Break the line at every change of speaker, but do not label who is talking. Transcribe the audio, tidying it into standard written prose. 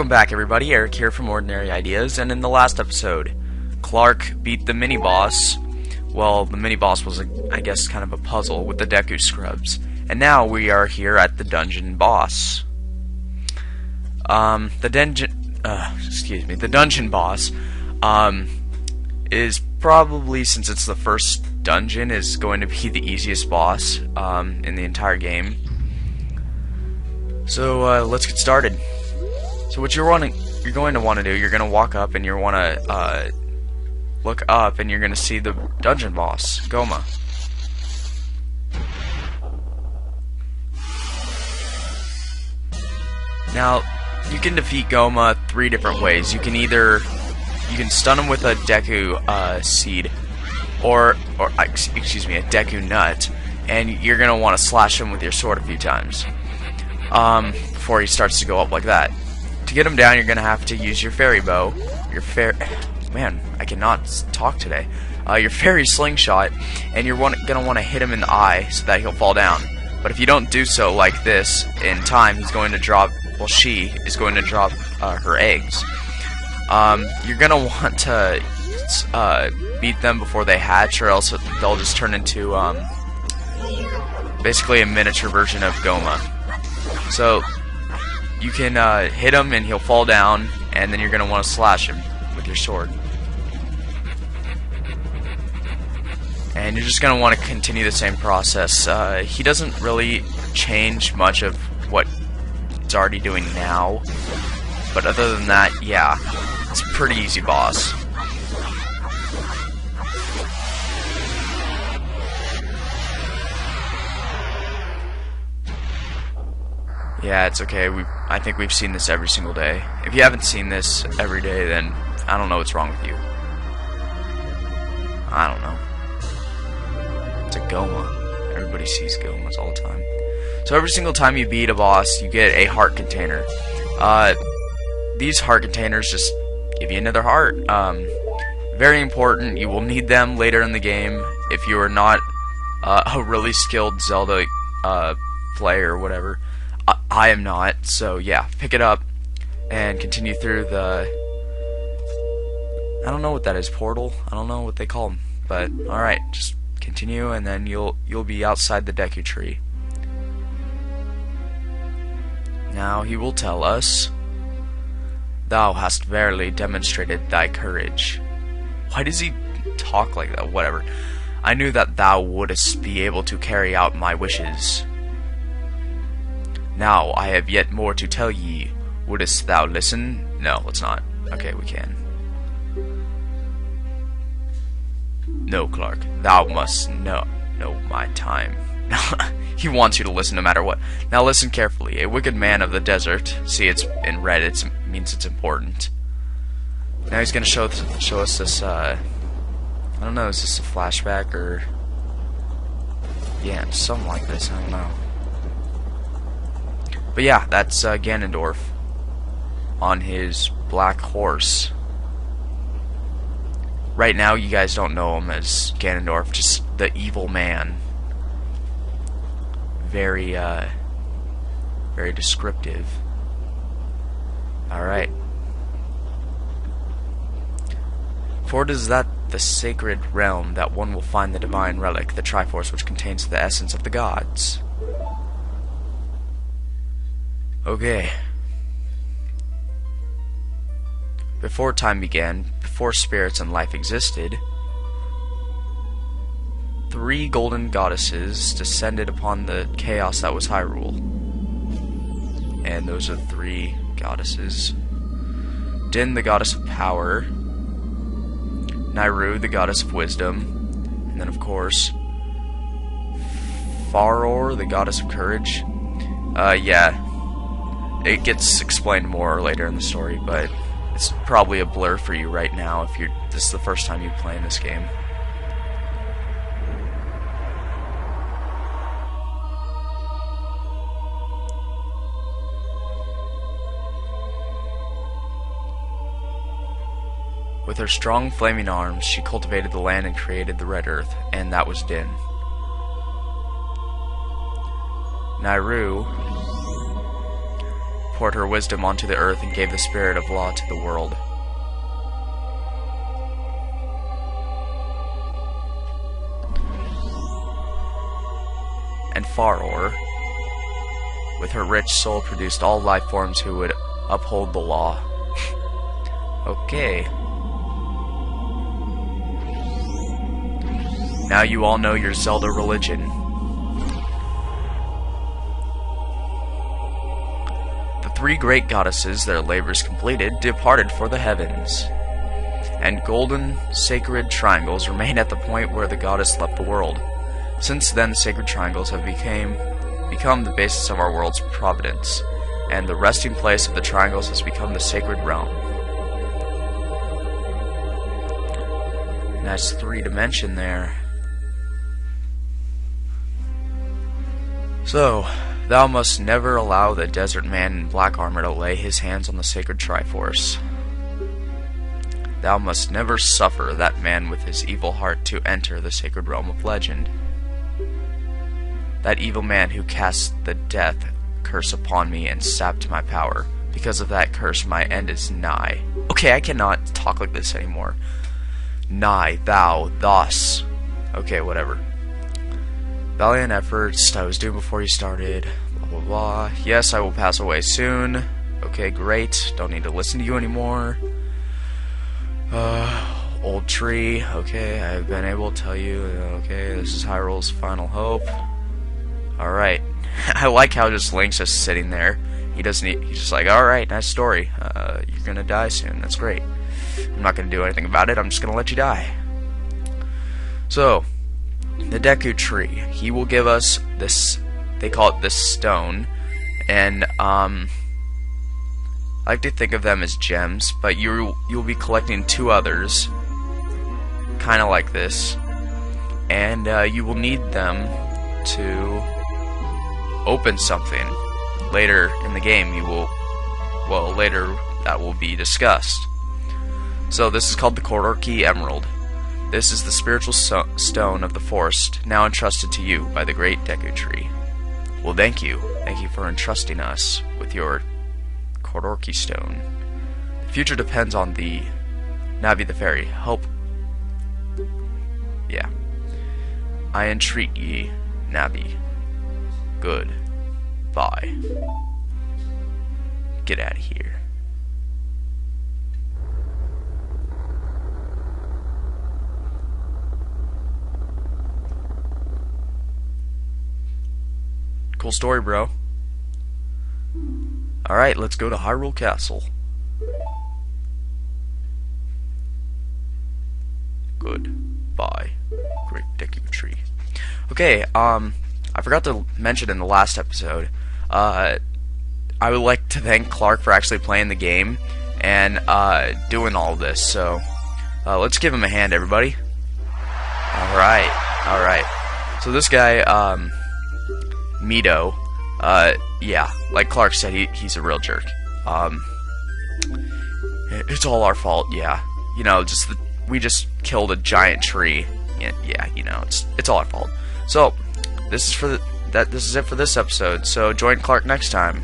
Welcome back, everybody. Eric here from Ordinary Ideas, and in the last episode, Clark beat the mini-boss. Well, the mini-boss was, I guess, kind of a puzzle with the Deku scrubs. And now we are here at the Dungeon Boss. The Dungeon Boss, is probably, since it's the first dungeon, is going to be the easiest boss, in the entire game. So, let's get started. So what you're going to want to do, you're going to walk up and you want to look up and you're going to see the Dungeon Boss, Gohma. Now, you can defeat Gohma 3 different ways. You can stun him with a Deku seed, or excuse me, a Deku nut, and you're going to want to slash him with your sword a few times before he starts to go up like that. To get him down, you're going to have to use your fairy bow, man, I cannot talk today, your fairy slingshot, and you're going to want to hit him in the eye so that he'll fall down. But if you don't do so like this in time, he's going to drop, well, she is going to drop her eggs. You're going to want to beat them before they hatch, or else they'll just turn into basically a miniature version of Gohma. So you can hit him and he'll fall down, and then you're going to want to slash him with your sword. And you're just going to want to continue the same process. He doesn't really change much of what he's already doing now, but other than that, yeah, it's a pretty easy boss. Yeah, it's okay. I think we've seen this every single day. If you haven't seen this every day, then I don't know what's wrong with you. I don't know. It's a Gohma. Everybody sees Gohmas all the time. So every single time you beat a boss, you get a heart container. These heart containers just give you another heart. Very important. You will need them later in the game if you are not a really skilled Zelda player or whatever. I am not, so yeah, pick it up and continue through the, I don't know what that is, portal? I don't know what they call them, but alright, just continue and then you'll be outside the Deku Tree. Now he will tell us, "Thou hast verily demonstrated thy courage." Why does he talk like that? Whatever. "I knew that thou wouldst be able to carry out my wishes. Now I have yet more to tell ye. Wouldst thou listen?" No, let's not. Okay, we can. "No, Clark, thou must know my time." He wants you to listen no matter what. "Now listen carefully. A wicked man of the desert," see, it's in red, it means it's important. Now he's going to show us this, I don't know, is this a flashback or, yeah, something like this, I don't know. But yeah, that's Ganondorf on his black horse. Right now, you guys don't know him as Ganondorf, just the evil man. Very, very descriptive. Alright. "For it is that the sacred realm that one will find the divine relic, the Triforce, which contains the essence of the gods." Okay. "Before time began, before spirits and life existed, 3 golden goddesses descended upon the chaos that was Hyrule." And those are 3 goddesses. Din, the goddess of power, Nayru, the goddess of wisdom, and then of course Faror, the goddess of courage. Yeah. It gets explained more later in the story, but it's probably a blur for you right now if this is the first time you're playing this game. "With her strong flaming arms, she cultivated the land and created the red earth, and that was Din. Nayru poured her wisdom onto the earth and gave the spirit of law to the world. And Faror, with her rich soul, produced all life forms who would uphold the law. Okay. Now you all know your Zelda religion. The three great goddesses, their labors completed, departed for the heavens. And golden sacred triangles remain at the point where the goddess left the world. Since then, the sacred triangles have become the basis of our world's providence, and the resting place of the triangles has become the sacred realm. Nice 3-dimension there. So, thou must never allow the desert man in black armor to lay his hands on the sacred Triforce. Thou must never suffer that man with his evil heart to enter the sacred realm of legend. That evil man who cast the death curse upon me and sapped my power. Because of that curse, my end is nigh. Okay, I cannot talk like this anymore. Nigh, thou, thus. Okay, whatever. Valiant efforts, I was doomed before you started. Blah, blah, blah. Yes, I will pass away soon. Okay, great. Don't need to listen to you anymore. Old tree. Okay, I've been able to tell you. Okay, this is Hyrule's final hope. Alright. I like how just Link's just sitting there. He's just like, alright, nice story. You're gonna die soon. That's great. I'm not gonna do anything about it. I'm just gonna let you die. So, the Deku Tree. He will give us this, they call it this stone. And, I like to think of them as gems, but you'll be collecting 2 others. Kinda like this. And, you will need them to open something. Later in the game later that will be discussed. So this is called the Corridor Key Emerald. This is the spiritual stone of the forest, now entrusted to you by the great Deku Tree. Well, thank you. Thank you for entrusting us with your Corridor Key stone. The future depends on thee. Navi the fairy, help. Yeah. I entreat ye, Navi. Good. Bye. Get out of here. Cool story, bro. Alright, let's go to Hyrule Castle. Goodbye, great Deku Tree. Okay, I forgot to mention in the last episode, I would like to thank Clark for actually playing the game and doing all this, so let's give him a hand, everybody. Alright. So this guy, Mido, yeah, like Clark said, he's a real jerk. It's all our fault, yeah. You know, we just killed a giant tree. Yeah, you know, it's all our fault. So, this is it for this episode, so join Clark next time.